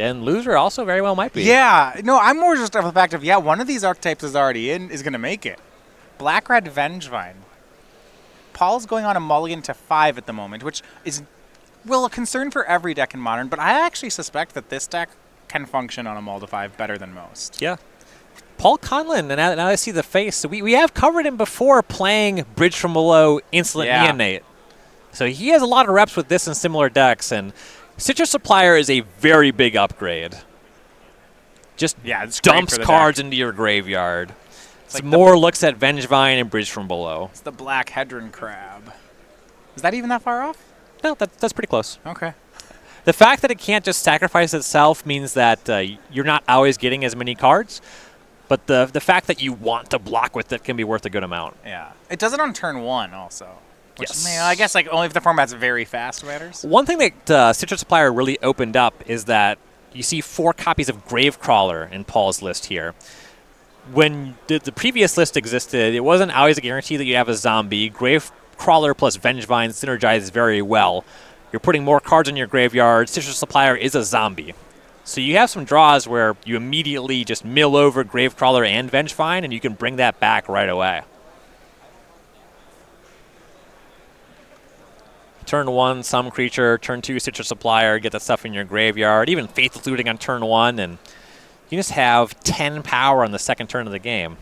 And loser also very well might be. Yeah. No, I'm more just of the fact of, one of these archetypes is already is going to make it. Black-Red Vengevine. Paul's going on a mulligan to 5 at the moment, which is, a concern for every deck in Modern, but I actually suspect that this deck can function on a mull to 5 better than most. Yeah. Paul Conlin, and now I see the face. So we have covered him before playing Bridge from Below, Insolent Neonate. So he has a lot of reps with this and similar decks, and Citrus Supplier is a very big upgrade. Just dumps cards into your graveyard. It's like more looks at Vengevine and Bridge from Below. It's the Black Hedron Crab. Is that even that far off? No, that's pretty close. Okay. The fact that it can't just sacrifice itself means that you're not always getting as many cards, but the fact that you want to block with it can be worth a good amount. Yeah. It does it on turn 1 also. Which, yes. I guess only if the format's very fast matters. One thing that Citrus Supplier really opened up is that you see 4 copies of Gravecrawler in Paul's list here. When the previous list existed, it wasn't always a guarantee that you have a zombie. Gravecrawler plus Vengevine synergizes very well. You're putting more cards in your graveyard. Citrus Supplier is a zombie. So you have some draws where you immediately just mill over Gravecrawler and Vengevine, and you can bring that back right away. Turn 1, some creature. Turn 2, Citrus Supplier. Get that stuff in your graveyard. Even Faithful Looting on turn 1, and you just have 10 power on the second turn of the game.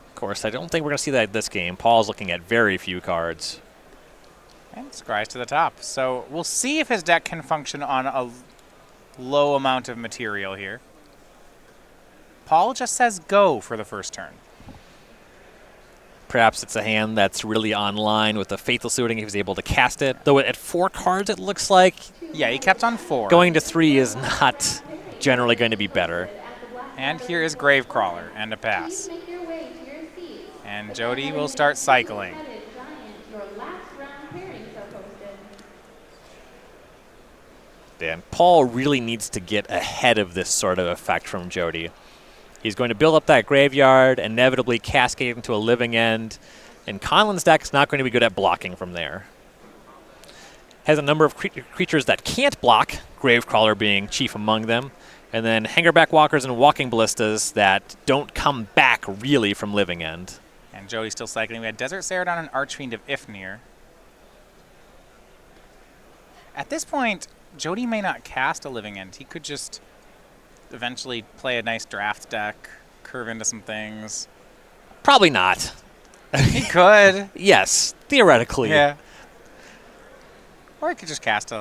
Of course, I don't think we're going to see that this game. Paul's looking at very few cards. And scries to the top. So we'll see if his deck can function on a low amount of material here. Paul just says go for the first turn. Perhaps it's a hand that's really online with the Faithful Suiting if he's able to cast it. Though at 4 cards, it looks like... Yeah, he kept on 4. Going to 3 is not generally going to be better. And here is Gravecrawler and a pass. And Jody will start cycling. And Paul really needs to get ahead of this sort of effect from Jody. He's going to build up that graveyard, inevitably cascade into a living end, and Conlin's deck is not going to be good at blocking from there. Has a number of creatures that can't block, Gravecrawler being chief among them, and then Hangerback Walkers and Walking Ballistas that don't come back really from living end. And Jody's still cycling. We had Desert Ceradon and Archfiend of Ifnir. At this point, Jody may not cast a living end. He could just eventually play a nice draft deck, curve into some things. Probably not. He could. Yes, theoretically. Yeah. Or he could just cast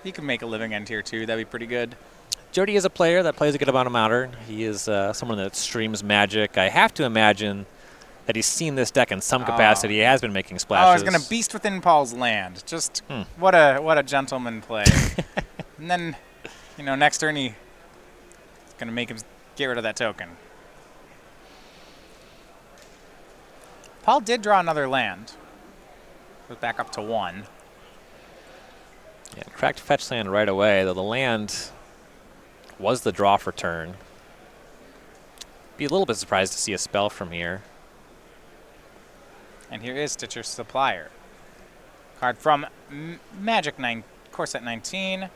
he could make a living end here too. That'd be pretty good. Jody is a player that plays a good amount of Modern. He is someone that streams Magic. I have to imagine that he's seen this deck in some capacity. He has been making splashes. Oh, he's going to Beast Within Paul's Land. Just what a gentleman play. And then, next turn he's going to make him get rid of that token. Paul did draw another land. Goes back up to 1. Yeah, cracked fetch land right away, though the land was the draw for turn. Be a little bit surprised to see a spell from here. And here is Stitcher Supplier. Card from Magic Core Set 19.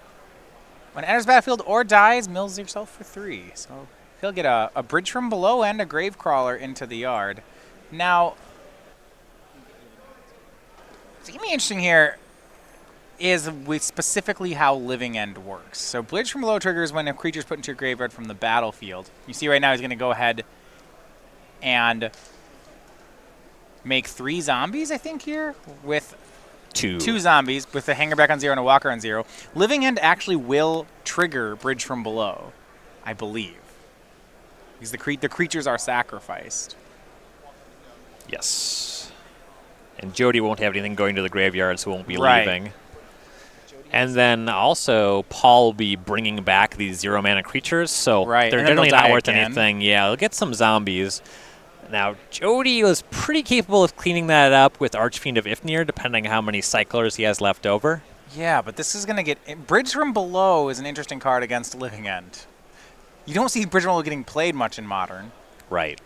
When it enters battlefield or dies, mills yourself for 3. So he'll get a Bridge from Below and a Gravecrawler into the yard. Now, what's going to be interesting here is with specifically how Living End works. So Bridge from Below triggers when a creature is put into your graveyard from the battlefield. You see right now he's going to go ahead and make 3 zombies, I think, here, with 2 zombies, with a Hangerback on 0 and a Walker on 0. Living End actually will trigger Bridge from Below, I believe. Because the creatures are sacrificed. Yes. And Jody won't have anything going to the graveyard, so won't be leaving. And then also, Paul will be bringing back these 0-mana creatures, so they're generally not worth anything. Yeah, they'll get some zombies. Now, Jody was pretty capable of cleaning that up with Archfiend of Ifnir, depending on how many cyclers he has left over. Yeah, but this is going to get... Bridge from Below is an interesting card against Living End. You don't see Bridge from Below getting played much in Modern. Right.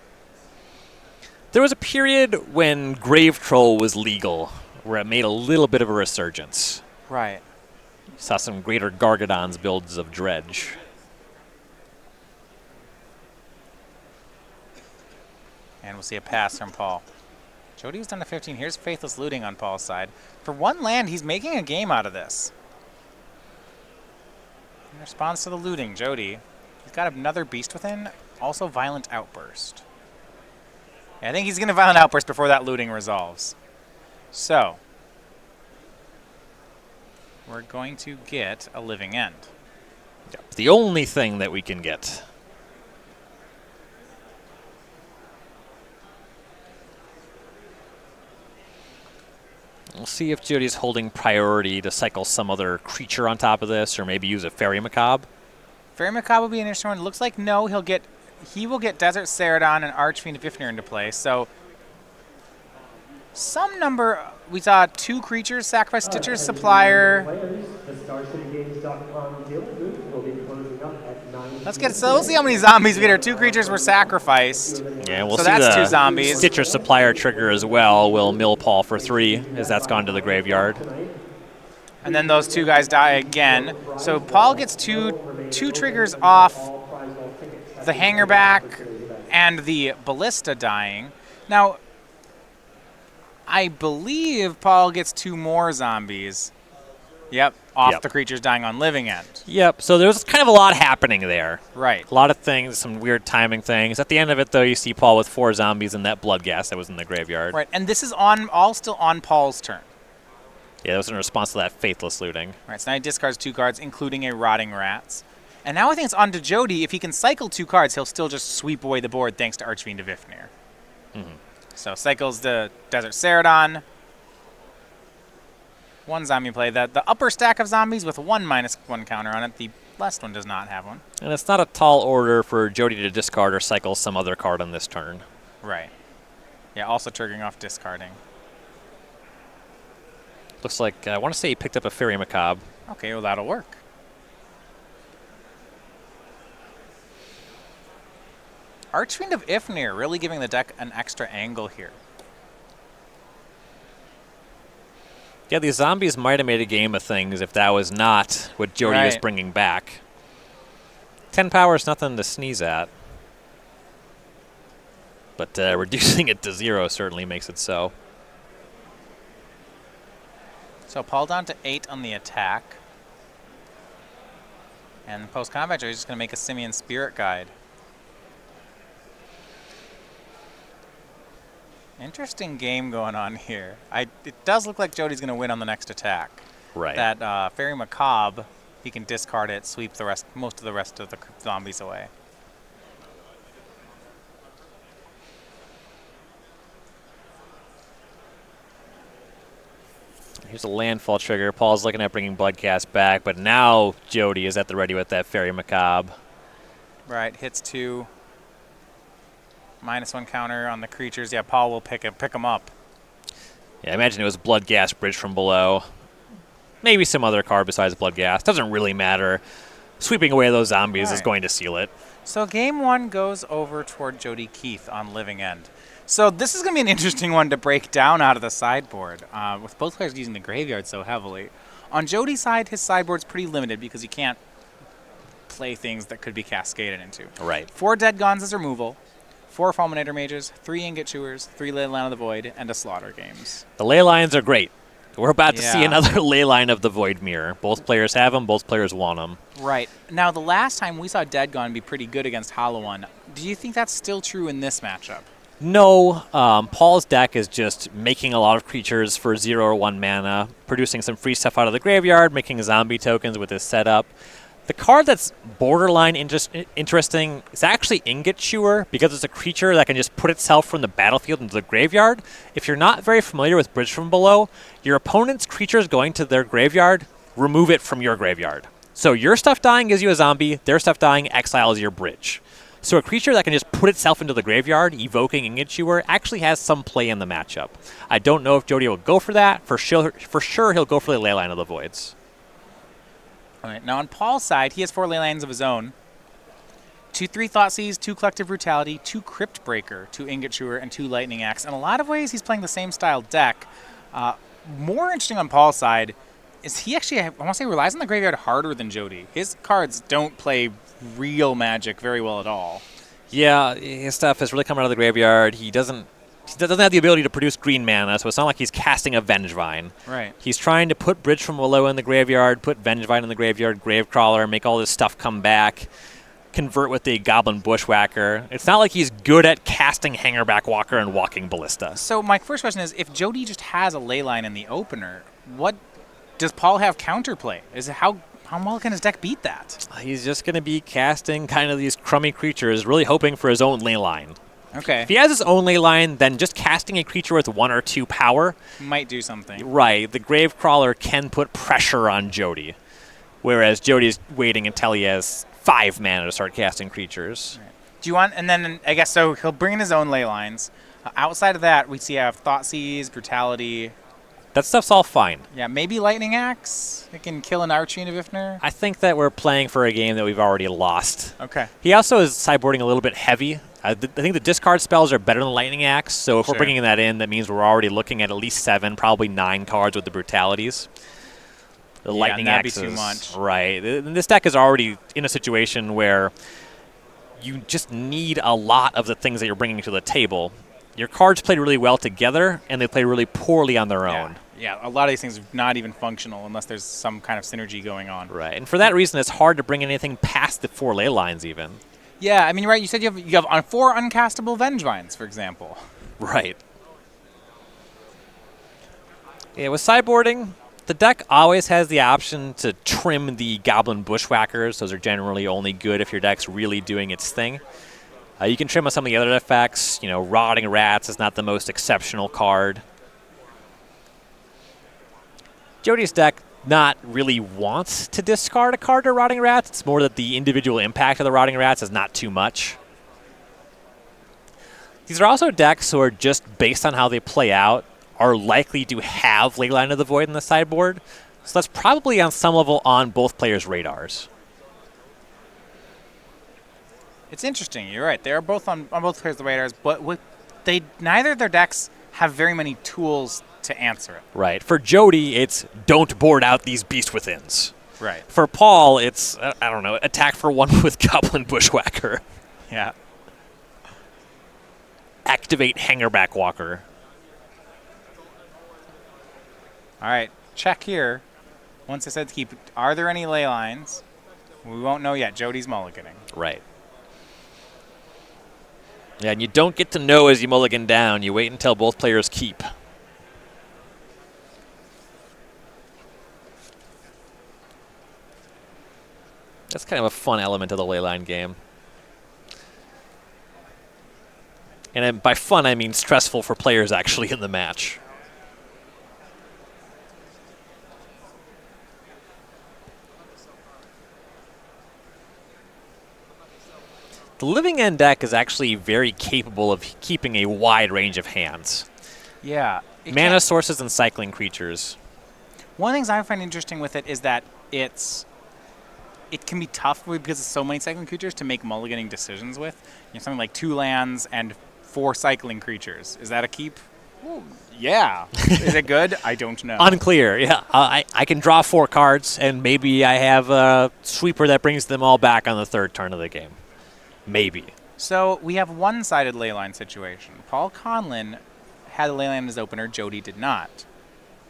There was a period when Grave Troll was legal, where it made a little bit of a resurgence. Right. Saw some greater Gargadons builds of Dredge. And we'll see a pass from Paul. Jody was down to 15. Here's Faithless Looting on Paul's side. For one land, he's making a game out of this. In response to the looting, Jody, he's got another Beast Within, also Violent Outburst. Yeah, I think he's going to Violent Outburst before that looting resolves. So, we're going to get a Living End. Yep. The only thing that we can get. We'll see if Jody's holding priority to cycle some other creature on top of this, or maybe use a Fairy Macabre. Fairy Macabre will be an interesting one. It looks like no, he will get Desert Ceradon and Archfiend Vifnir into play. So some number, we saw 2 creatures sacrifice Stitcher's Supplier. We'll see how many zombies we get here. 2 creatures were sacrificed. Yeah, we'll so see that's the 2 zombies. Stitcher Supplier trigger as well will mill Paul for 3, as that's gone to the graveyard. And then those 2 guys die again. So Paul gets two triggers off the Hangerback and the Ballista dying. Now, I believe Paul gets 2 more zombies. Yep, off the creatures dying on Living End. Yep, so there's kind of a lot happening there. Right. A lot of things, some weird timing things. At the end of it, though, you see Paul with 4 zombies and that blood gas that was in the graveyard. Right, and this is all still on Paul's turn. Yeah, that was in response to that Faithless Looting. Right, so now he discards 2 cards, including a Rotting Rats. And now I think it's on to Jody. If he can cycle 2 cards, he'll still just sweep away the board thanks to Archfiend of Vifnir. So cycles the Desert Ceradon. 1 zombie play. The upper stack of zombies with 1 -1 counter on it. The last one does not have one. And it's not a tall order for Jody to discard or cycle some other card on this turn. Right. Yeah, also triggering off discarding. Looks like, I want to say he picked up a Fairy Macabre. Okay, well, that'll work. Archfiend of Ifnir really giving the deck an extra angle here. Yeah, these zombies might have made a game of things if that was not what Jody was bringing back. 10 power is nothing to sneeze at. But reducing it to 0 certainly makes it so. So Paul down to 8 on the attack. And post-combat, Jody's just going to make a Simian Spirit Guide. Interesting game going on here. It does look like Jody's going to win on the next attack. Right. That Fairy Macabre, he can discard it, sweep most of the rest of the zombies away. Here's a landfall trigger. Paul's looking at bringing Bloodcast back, but now Jody is at the ready with that Fairy Macabre. Right, hits 2. -1 counter on the creatures. Yeah, Paul will pick them up. Yeah, I imagine it was Bloodghast Bridge from below. Maybe some other card besides Bloodghast. Doesn't really matter. Sweeping away those zombies is going to seal it. So game 1 goes over toward Jody Keith on Living End. So this is going to be an interesting one to break down out of the sideboard, with both players using the graveyard so heavily. On Jody's side, his sideboard's pretty limited because he can't play things that could be cascaded into. Right. 4 Dead Gons as removal. 4 Fulminator Mages, 3 Ingot Chewers, 3 Leyline of the Void, and a Slaughter Games. The ley lines are great. We're about to see another ley line of the Void Mirror. Both players have them. Both players want them. Right. Now, the last time we saw Dead Gone be pretty good against Hollow One. Do you think that's still true in this matchup? No. Paul's deck is just making a lot of creatures for 0 or 1 mana, producing some free stuff out of the graveyard, making zombie tokens with his setup. The card that's borderline interesting is actually Ingot Chewer, because it's a creature that can just put itself from the battlefield into the graveyard. If you're not very familiar with Bridge from Below, your opponent's creatures going to their graveyard, remove it from your graveyard. So your stuff dying gives you a zombie, their stuff dying exiles your bridge. So a creature that can just put itself into the graveyard, evoking Ingot Chewer, actually has some play in the matchup. I don't know if Jody will go for that. For sure he'll go for the Leyline of the Voids. All right, now on Paul's side, he has 4 Leylines of his own. 3 Thoughtseize, 2 Collective Brutality, 2 Crypt Breaker, 2 Ingot Chewer, and 2 Lightning Axe. In a lot of ways, he's playing the same style deck. More interesting on Paul's side is he actually, I want to say, relies on the graveyard harder than Jody. His cards don't play real Magic very well at all. Yeah, his stuff has really come out of the graveyard. He doesn't have the ability to produce green mana, so it's not like he's casting a Vengevine. Right. He's trying to put Bridge from Below in the graveyard, put Vengevine in the graveyard, Gravecrawler, make all this stuff come back, convert with the Goblin Bushwhacker. It's not like he's good at casting Hangerback Walker and Walking Ballista. So my first question is, if Jody just has a Leyline in the opener, what does Paul have counterplay? How well can his deck beat that? He's just going to be casting kind of these crummy creatures, really hoping for his own Leyline. Okay. If he has his own Leyline, then just casting a creature with 1 or 2 power might do something. Right. The Gravecrawler can put pressure on Jody, whereas Jody's waiting until he has 5 mana to start casting creatures. Right. Do you want, and then I guess so he'll bring in his own Leylines. Outside of that, we see Thoughtseize, Brutality. That stuff's all fine. Yeah, maybe Lightning Axe. It can kill an Archie and a Vifner. I think that we're playing for a game that we've already lost. Okay. He also is sideboarding a little bit heavy. I think the discard spells are better than Lightning Axe, so if we're bringing that in, that means we're already looking at least 7, probably 9 cards with the Brutalities. The Lightning Axe that'd be too much. Right. This deck is already in a situation where you just need a lot of the things that you're bringing to the table. Your cards played really well together, and they play really poorly on their own. Yeah, a lot of these things are not even functional unless there's some kind of synergy going on. Right, and for that reason, it's hard to bring anything past the 4 ley lines even. Yeah, I mean, right, you said you have 4 uncastable Vengevines, for example. Right. Yeah, with sideboarding, the deck always has the option to trim the Goblin Bushwhackers. Those are generally only good if your deck's really doing its thing. You can trim on some of the other effects. You know, Rotting Rats is not the most exceptional card. Jody's deck not really wants to discard a card to Rotting Rats. It's more that the individual impact of the Rotting Rats is not too much. These are also decks who are just based on how they play out are likely to have Leyline of the Void in the sideboard. So that's probably on some level on both players' radars. It's interesting. You're right. They are both on both players' radars, but neither of their decks have very many tools to answer it. Right. For Jody, it's don't board out these Beast Withins. Right. For Paul, it's, I don't know, attack for 1 with Goblin Bushwhacker. Yeah. Activate Hangerback Walker. All right. Check here. Once I said to keep, are there any ley lines? We won't know yet. Jody's mulliganing. Right. Yeah, and you don't get to know as you mulligan down. You wait until both players keep. That's kind of a fun element of the Leyline game. And by fun, I mean stressful for players actually in the match. The Living End deck is actually very capable of keeping a wide range of hands. Yeah. Mana sources and cycling creatures. One of the things I find interesting with it is that it can be tough because of so many cycling creatures to make mulliganing decisions with. You know, something like 2 lands and 4 cycling creatures. Is that a keep? Ooh, yeah. Is it good? I don't know. Unclear, yeah. I can draw 4 cards, and maybe I have a sweeper that brings them all back on the 3rd turn of the game. Maybe. So we have one-sided leyline situation. Paul Conlin had a leyline in his opener. Jody did not.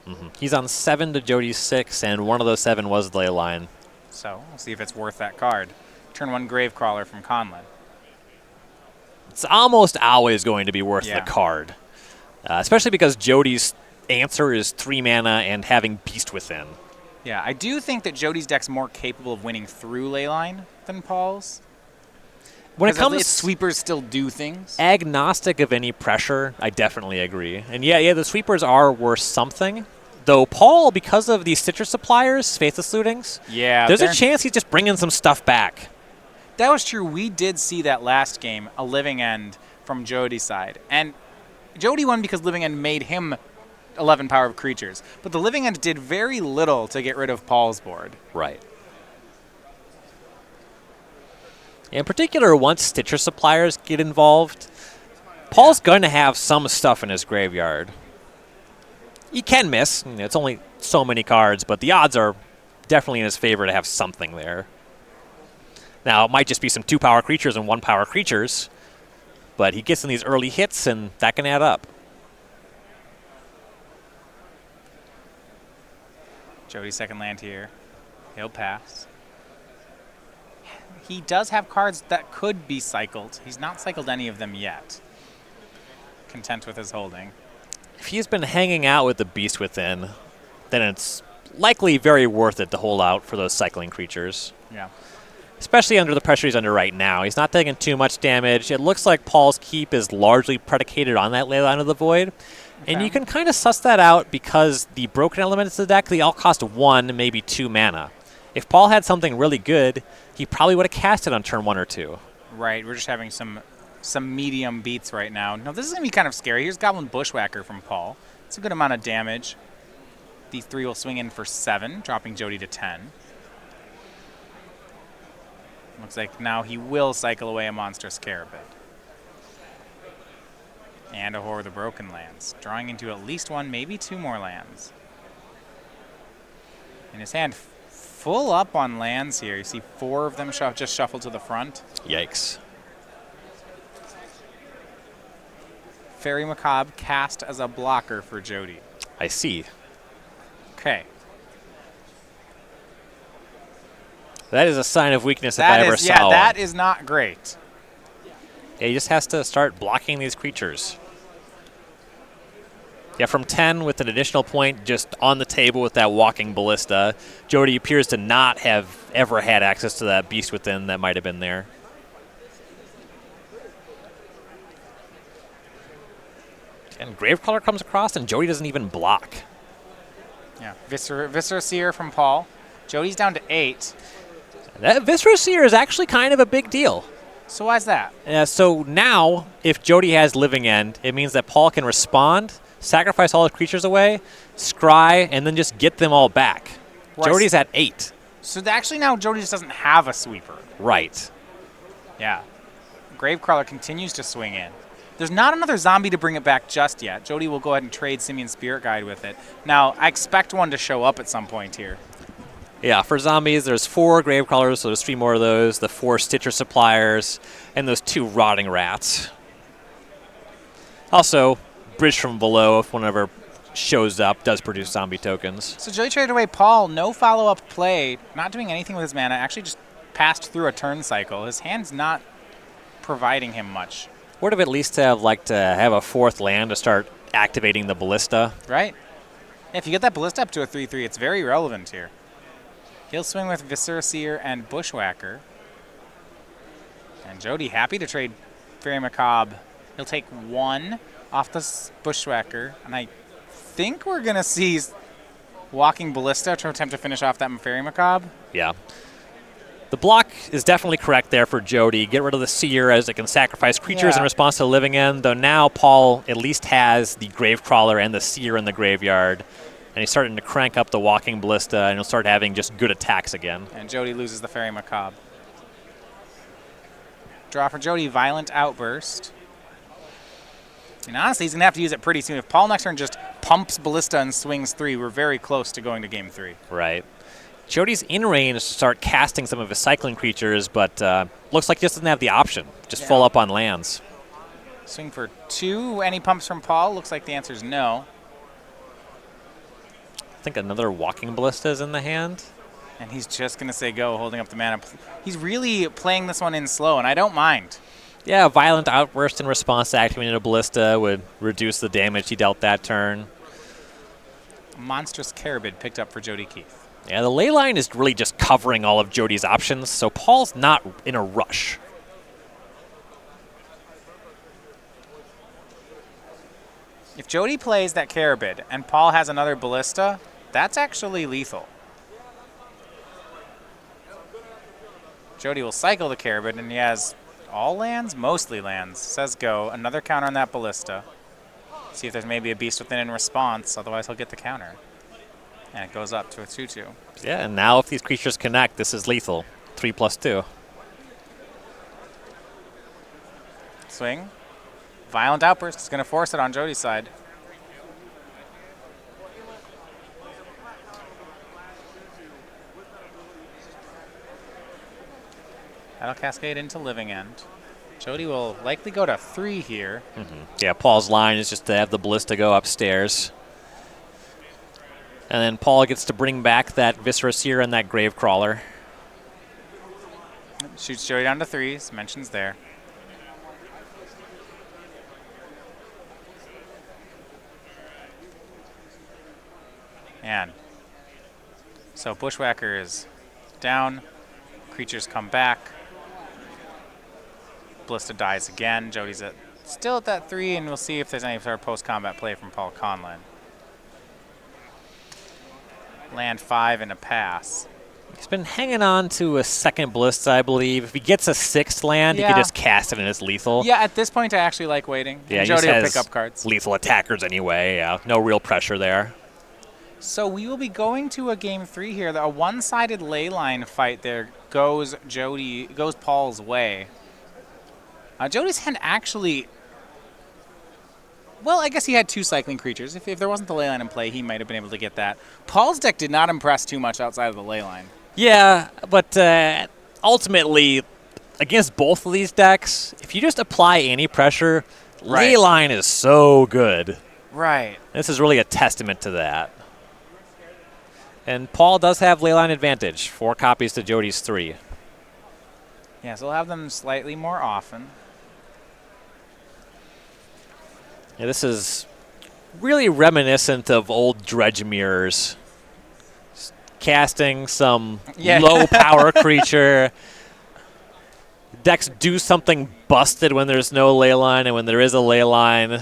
Mm-hmm. He's on 7 to Jody's 6, and one of those 7 was the leyline. So we'll see if it's worth that card. Turn 1 Gravecrawler from Conlin. It's almost always going to be worth the card. Especially because Jody's answer is 3 mana and having Beast Within. Yeah, I do think that Jody's deck's more capable of winning through leyline than Paul's. When it comes, sweepers still do things. Agnostic of any pressure, I definitely agree. And yeah, the sweepers are worth something. Though Paul, because of these Citrus Suppliers, Faithless Lootings, there's a chance he's just bringing some stuff back. That was true. We did see that last game, a Living End from Jody's side. And Jody won because Living End made him 11 power of creatures. But the Living End did very little to get rid of Paul's board. Right. In particular, once Stitcher Suppliers get involved, Paul's going to have some stuff in his graveyard. He can miss. You know, it's only so many cards, but the odds are definitely in his favor to have something there. Now, it might just be some 2-power creatures and 1-power creatures, but he gets in these early hits, and that can add up. Jody's second land here. He'll pass. He does have cards that could be cycled. He's not cycled any of them yet. Content with his holding. If he's been hanging out with the Beast Within, then it's likely very worth it to hold out for those cycling creatures. Yeah. Especially under the pressure he's under right now. He's not taking too much damage. It looks like Paul's Keep is largely predicated on that Leyline of the Void. Okay. And you can kind of suss that out because the broken elements of the deck, they all cost 1, maybe 2 mana. If Paul had something really good, he probably would have cast it on turn 1 or 2. Right, we're just having some medium beats right now. Now, this is going to be kind of scary. Here's Goblin Bushwhacker from Paul. It's a good amount of damage. These 3 will swing in for 7, dropping Jody to 10. Looks like now he will cycle away a Monstrous Carabid. And a Horror of the Broken Lands, drawing into at least 1, maybe 2 more lands. In his hand, full up on lands here. You see 4 of them just shuffled to the front. Yikes. Fairy Macabre cast as a blocker for Jody. I see. Okay. That is a sign of weakness if I ever saw one. Yeah, that is not great. Yeah, he just has to start blocking these creatures. Yeah, from 10 with an additional point just on the table with that Walking Ballista. Jody appears to not have ever had access to that Beast Within that might have been there. And Gravecrawler comes across, and Jody doesn't even block. Yeah, Viscera Seer from Paul. Jody's down to 8. That Viscera Seer is actually kind of a big deal. So why's that? So now, if Jody has Living End, it means that Paul can respond, sacrifice all the creatures away, scry, and then just get them all back. Right. Jody's at 8. So actually now Jody just doesn't have a sweeper. Right. Yeah. Gravecrawler continues to swing in. There's not another zombie to bring it back just yet. Jody will go ahead and trade Simian Spirit Guide with it. Now, I expect one to show up at some point here. Yeah, for zombies, there's 4 Gravecrawlers, so there's 3 more of those, the 4 Stitcher Suppliers, and those 2 Rotting Rats. Also, Bridge from Below, if one ever shows up, does produce zombie tokens. So Jody traded away Paul, no follow-up play, not doing anything with his mana, actually just passed through a turn cycle. His hand's not providing him much. Would have at least have liked to have a 4th land to start activating the Ballista. Right. If you get that Ballista up to a 3/3, it's very relevant here. He'll swing with Viscera Seer and Bushwhacker. And Jody happy to trade Fairy Macabre. He'll take 1 off the Bushwhacker, and I think we're going to see Walking Ballista to attempt to finish off that Fairy Macabre. Yeah. The block is definitely correct there for Jody. Get rid of the Seer as it can sacrifice creatures in response to the Living End, though now Paul at least has the Gravecrawler and the Seer in the graveyard, and he's starting to crank up the Walking Ballista, and he'll start having just good attacks again. And Jody loses the Fairy Macabre. Draw for Jody, Violent Outburst. And honestly, he's going to have to use it pretty soon. If Paul next turn just pumps Ballista and swings 3, we're very close to going to game 3. Right. Jody's in range to start casting some of his cycling creatures, but looks like he just doesn't have the option. Just full up on lands. Swing for 2. Any pumps from Paul? Looks like the answer is no. I think another Walking Ballista is in the hand. And he's just going to say go, holding up the mana. He's really playing this one in slow, and I don't mind. Yeah, Violent Outburst in response to activating a Ballista would reduce the damage he dealt that turn. Monstrous Carabid picked up for Jody Keith. Yeah, the Leyline is really just covering all of Jody's options, so Paul's not in a rush. If Jody plays that Carabid and Paul has another Ballista, that's actually lethal. Jody will cycle the Carabid, and he has all lands? Mostly lands. Says go. Another counter on that Ballista. See if there's maybe a Beast Within in response, otherwise he'll get the counter. And it goes up to a 2/2. Yeah, and now if these creatures connect, this is lethal. 3+2. Swing. Violent Outburst is going to force it on Jody's side. That'll cascade into Living End. Jody will likely go to 3 here. Yeah, Paul's line is just to have the Ballista go upstairs. And then Paul gets to bring back that Viscera Seer and that Gravecrawler. Shoots Jody down to 3, mentions there. And so Bushwhacker is down. Creatures come back. Ballista dies again. Jody's still at that 3, and we'll see if there's any sort of post-combat play from Paul Conlin. Land 5 and a pass. He's been hanging on to a second Ballista, I believe. If he gets a 6th land, he can just cast it and it's lethal. Yeah, at this point, I actually like waiting. Yeah, Jody will pick up cards. Lethal attackers anyway. Yeah, no real pressure there. So we will be going to a game 3 here. A one-sided ley line fight there goes Paul's way. Jody's hand actually... Well, I guess he had 2 cycling creatures. If there wasn't the ley line in play, he might have been able to get that. Paul's deck did not impress too much outside of the ley line. Yeah, but ultimately, against both of these decks, if you just apply any pressure, ley line is so good. Right. This is really a testament to that. And Paul does have ley line advantage, 4 copies to Jody's 3. Yeah, so we'll have them slightly more often. Yeah, this is really reminiscent of old Dredge Mirrors. Just casting some low-power creature. Decks do something busted when there's no ley line, and when there is a ley line,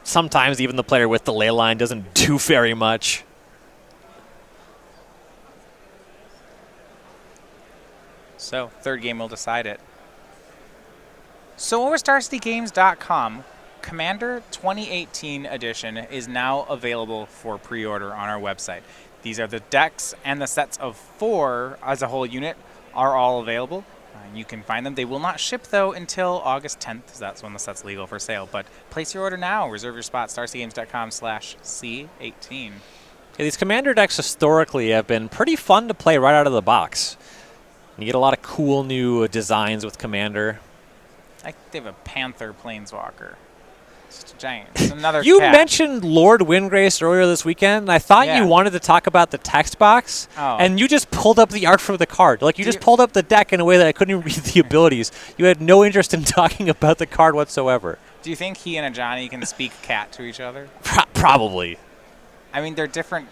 sometimes even the player with the ley line doesn't do very much. So, 3rd game will decide it. So over StarCityGames.com, Commander 2018 edition is now available for pre-order on our website. These are the decks, and the sets of 4 as a whole unit are all available. You can find them. They will not ship, though, until August 10th. That's when the set's legal for sale. But place your order now. Reserve your spot, StarCityGames.com/C18. Yeah, these Commander decks historically have been pretty fun to play right out of the box. You get a lot of cool new designs with Commander. They have a Panther Planeswalker. It's just a giant. It's another You cat. mentioned Lord Windgrace earlier this weekend, and I thought you wanted to talk about the text box, and you just pulled up the art for the card. Like, you just pulled up the deck in a way that I couldn't even read the abilities. You had no interest in talking about the card whatsoever. Do you think he and a Johnny can speak cat to each other? Probably. I mean, they're different.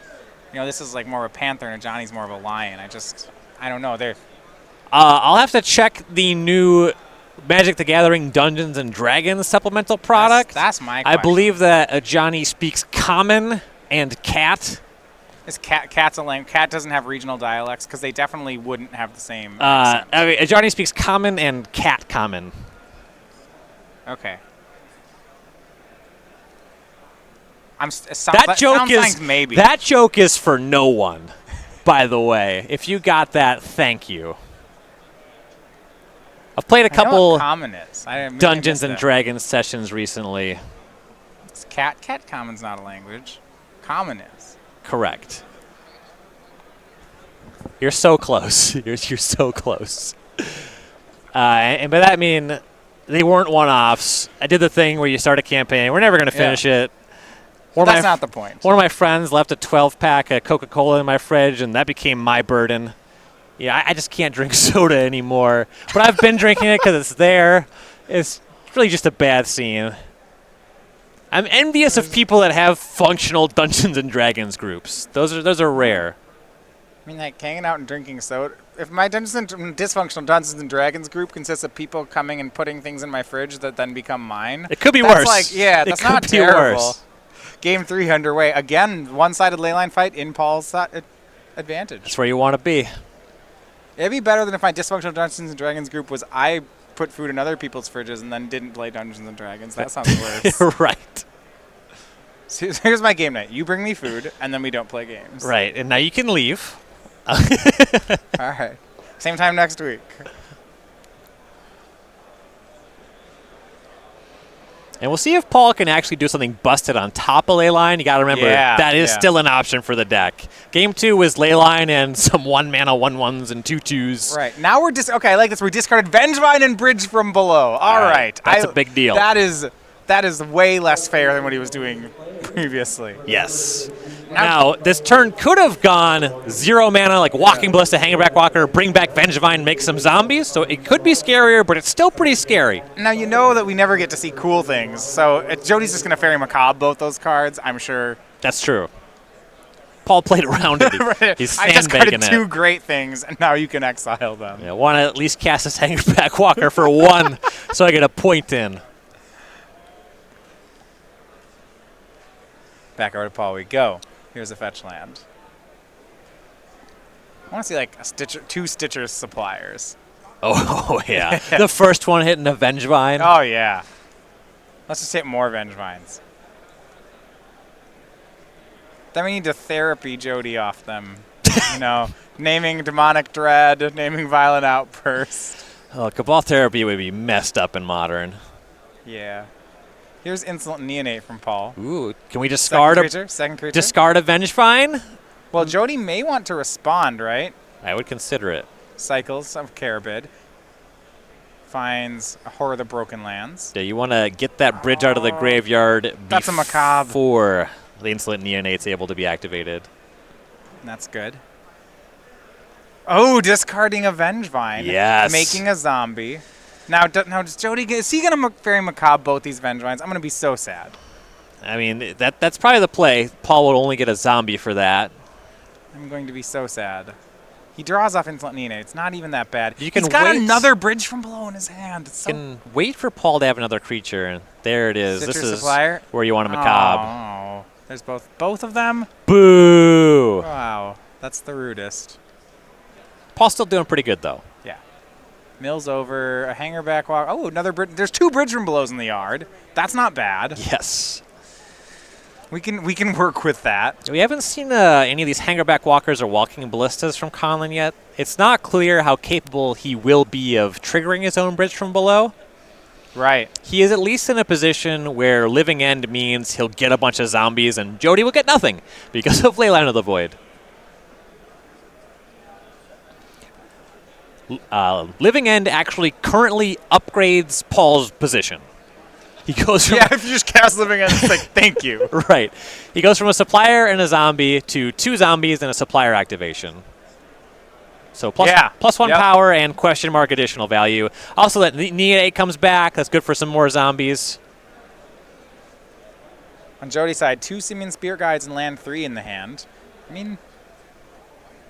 You know, this is like more of a panther, and a Johnny's more of a lion. I don't know. I'll have to check the new Magic the Gathering Dungeons and Dragons supplemental product. That's my question. I believe that Johnny speaks Common and Cat. Is Cat's a language? Cat doesn't have regional dialects because they definitely wouldn't have the same accent. I mean, Johnny speaks Common and Cat Common. Okay. That joke is for no one, by the way. If you got that, thank you. I've played a couple Dungeons and Dragons sessions recently. It's Cat Common's not a language. Common is. Correct. You're so close. You're so close. And by that I mean they weren't one-offs. I did the thing where you start a campaign. We're never going to finish it. That's not the point. One of my friends left a 12-pack of Coca-Cola in my fridge, and that became my burden. Yeah, I just can't drink soda anymore. But I've been drinking it because it's there. It's really just a bad scene. I'm envious of people that have functional Dungeons and Dragons groups. Those are rare. I mean, like hanging out and drinking soda. If my dysfunctional Dungeons and Dragons group consists of people coming and putting things in my fridge that then become mine, it could be worse. That's not terrible. Game 3 underway. Again, one-sided ley line fight in Paul's advantage. That's where you want to be. It'd be better than if my dysfunctional Dungeons and Dragons group was I put food in other people's fridges and then didn't play Dungeons and Dragons. That sounds worse. Right. So here's my game night. You bring me food, and then we don't play games. Right, and now you can leave. All right. Same time next week. And we'll see if Paul can actually do something busted on top of Leyline. You got to remember, that is still an option for the deck. Game 2 was Leyline and some 1-mana 1/1s and 2/2s. Right. Now we're okay, I like this. We discarded Vengevine and Bridge from Below. All right. That's a big deal. That is way less fair than what he was doing previously. Yes. Now, this turn could have gone 0 mana, like Walking Ballista, Hangerback Walker, bring back Vengevine, make some zombies. So it could be scarier, but it's still pretty scary. Now, you know that we never get to see cool things. So Jody's just going to Fairy Macabre both those cards, I'm sure. That's true. Paul played around it. He's I just sandbagging carded 2 great things, and now you can exile them. Yeah, want to at least cast this Hangerback Walker for 1 so I get a point in. Back over to Paul we go. Here's a fetch land. I want to see like a 2 Stitcher suppliers. Oh, yeah. The first one hitting a Vengevine. Oh, yeah. Let's just hit more Vengevines. Then we need to therapy Jody off them. You know, naming Demonic Dread, naming Violent Outburst. Oh, Cabal Therapy would be messed up in Modern. Yeah. Here's Insolent Neonate from Paul. Ooh, can we discard Second creature. discard a Vengevine? Well, Jody may want to respond, right? I would consider it. Cycles of Carabid. Finds a Horror of the Broken Lands. Yeah, you want to get that bridge out of the graveyard That's a macabre. before the Insolent Neonate's able to be activated. That's good. Oh, discarding a Vengevine. Yes. Making a zombie. Now does Jody is he going to Fairy Macabre both these Vengevines? I'm going to be so sad. I mean, that's probably the play. Paul will only get a zombie for that. I'm going to be so sad. He draws off Insolent Neonate. It's not even that bad. You can He's got wait. another Bridge from Below in his hand. It's You can wait for Paul to have another creature, and there it is. Citrus This is Supplier? where you want a macabre. Oh, there's both of them. Boo! Wow, that's the rudest. Paul's still doing pretty good, though. Yeah. Mills over, a Hangerback Walk. Oh, another Bridge. There's 2 Bridge from Belows in the yard. That's not bad. Yes. We can work with that. We haven't seen any of these Hangerback Walkers or Walking Ballistas from Conlin yet. It's not clear how capable he will be of triggering his own Bridge from Below. Right. He is at least in a position where Living End means he'll get a bunch of zombies and Jody will get nothing because of Leyline of the Void. Living End actually currently upgrades Paul's position. He goes from Yeah, if you just cast Living End, it's like, thank you. right. He goes from a supplier and a zombie to 2 zombies and a supplier activation. So plus 1 power and question mark additional value. Also, that Neonate comes back. That's good for some more zombies. On Jody's side, 2 Simian Spirit Guides and land 3 in the hand. I mean,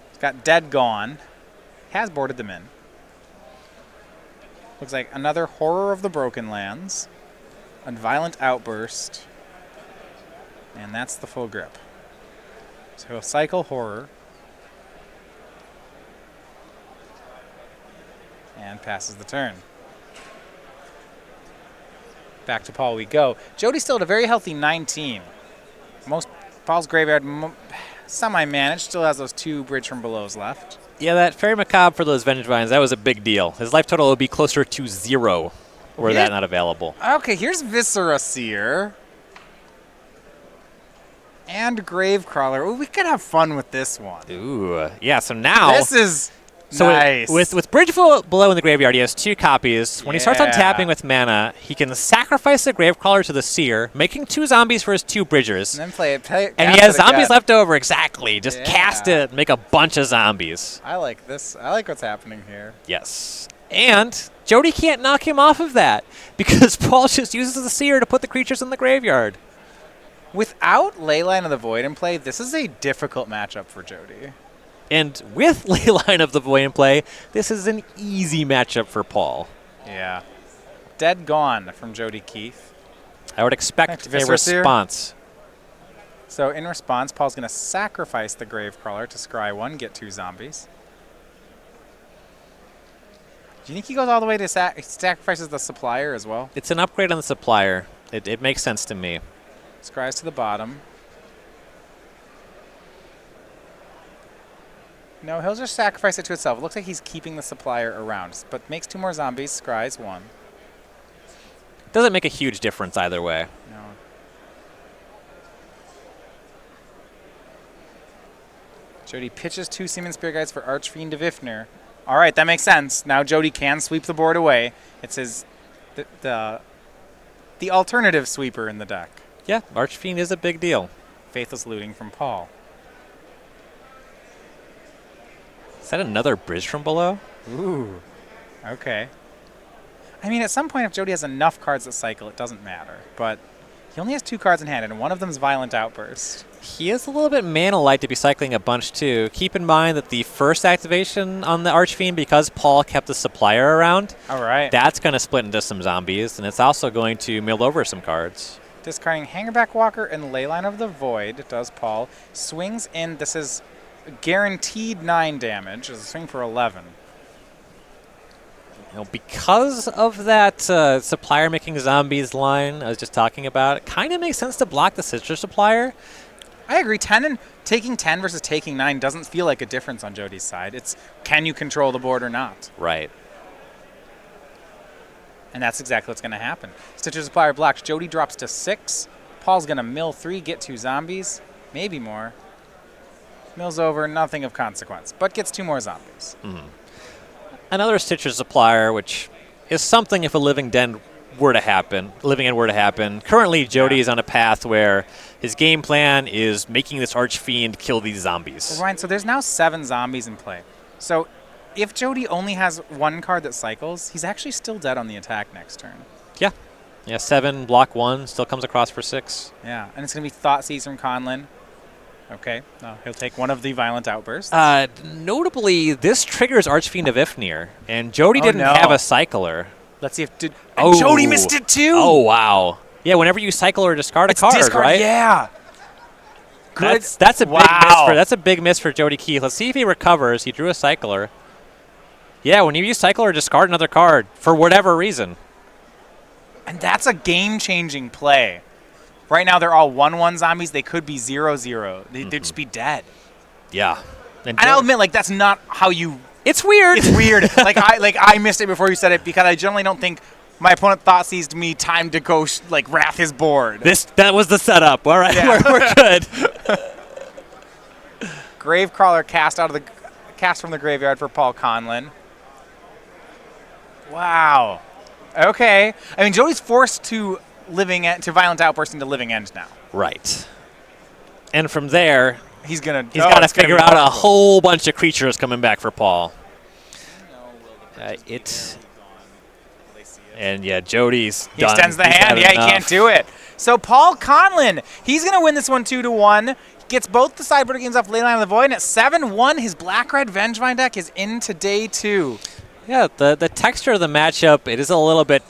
he's got Dead Gone. Has boarded them in. Looks like another Horror of the Broken Lands. A Violent Outburst. And that's the full grip. So he'll cycle Horror. And passes the turn. Back to Paul we go. Jody's still at a very healthy 19. Paul's graveyard semi-managed. Still has those 2 Bridge from Belows left. Yeah, that Fairy Macabre for those Vengevines, that was a big deal. His life total would be closer to 0 were that not available. Okay, here's Viscera Seer. And Gravecrawler. Ooh, we could have fun with this one. Ooh, yeah, so now... This is so nice. With Bridge Below in the graveyard, he has 2 copies. When he starts untapping with mana, he can sacrifice the Gravecrawler to the Seer, making 2 zombies for his 2 Bridgers. And then play it. And he has zombies left over, exactly. Just cast it, make a bunch of zombies. I like this. I like what's happening here. Yes. And Jody can't knock him off of that because Paul just uses the Seer to put the creatures in the graveyard. Without Leyline of the Void in play, this is a difficult matchup for Jody. And with Leyline of the Void in play, this is an easy matchup for Paul. Yeah. Dead Gone from Jody Keith. I would expect a response. So in response, Paul's going to sacrifice the Gravecrawler to scry 1, get 2 zombies. Do you think he goes all the way to sacrifices the supplier as well? It's an upgrade on the supplier. It makes sense to me. Scries to the bottom. No, he'll just sacrifice it to itself. It looks like he's keeping the supplier around, but makes 2 more zombies, scries 1. Doesn't make a huge difference either way. No. Jody pitches 2 Seaman Spear Guides for Archfiend of Ifnir. All right, that makes sense. Now Jody can sweep the board away. It's his the alternative sweeper in the deck. Yeah, Archfiend is a big deal. Faithless Looting from Paul. Is that another Bridge from Below? Ooh. Okay. I mean, at some point, if Jody has enough cards that cycle, it doesn't matter. But he only has 2 cards in hand, and one of them is Violent Outburst. He is a little bit mana-light to be cycling a bunch, too. Keep in mind that the first activation on the Archfiend, because Paul kept the supplier around, All right. that's going to split into some zombies, and it's also going to mill over some cards. Discarding Hangerback Walker and Leyline of the Void, does Paul. Swings in, this is guaranteed 9 damage. It's a swing for 11. You know, because of that supplier making zombies line I was just talking about, it kind of makes sense to block the Sigil supplier. I agree. Taking 10 versus taking 9 doesn't feel like a difference on Jody's side. It's can you control the board or not? Right. And that's exactly what's going to happen. Stitcher Supplier blocks. Jody drops to 6. Paul's going to mill 3, get 2 zombies. Maybe more. Mills over, nothing of consequence. But gets 2 more zombies. Another Stitcher supplier, which is something if a Living End were to happen. Currently, Jody is on a path where his game plan is making this Archfiend kill these zombies. Well, Ryan, so there's now 7 zombies in play. So if Jody only has 1 card that cycles, he's actually still dead on the attack next turn. Yeah. Yeah, 7, block 1, still comes across for 6. Yeah, and it's going to be Thoughtseize from Conlin. Okay, he'll take one of the Violent Outbursts. Notably, this triggers Archfiend of Ifnir, and Jody didn't have a cycler. Let's see if Jody missed it too. Oh wow! Yeah, whenever you cycle or discard a card, right? Yeah. Good. That's a big miss for that's a big miss for Jody Keith. Let's see if he recovers. He drew a cycler. Yeah, when you use cycle or discard another card for whatever reason, and that's a game-changing play. Right now, they're all 1/1 zombies. They could be 0/0. They'd just be dead. Yeah. And I'll admit, like, that's not how you... It's weird. It's weird. I missed it before you said it because I generally don't think my opponent Thoughtseize me time to go, wrath his board. That was the setup. All right, yeah. we're good. Gravecrawler cast from the graveyard for Paul Conlin. Wow. Okay. I mean, Jody's forced to Violent Outburst into Living End now. Right. And from there, he's got to figure out a whole bunch of creatures coming back for Paul. And yeah, Jody's done. He extends the hand. Yeah, he can't do it. So Paul Conlin, he's going to win this one 2-1. Gets both the sideboard games off Leyline of the Void, and at 7-1, his Black-Red Vengevine deck is into day 2. Yeah, the texture of the matchup, it is a little bit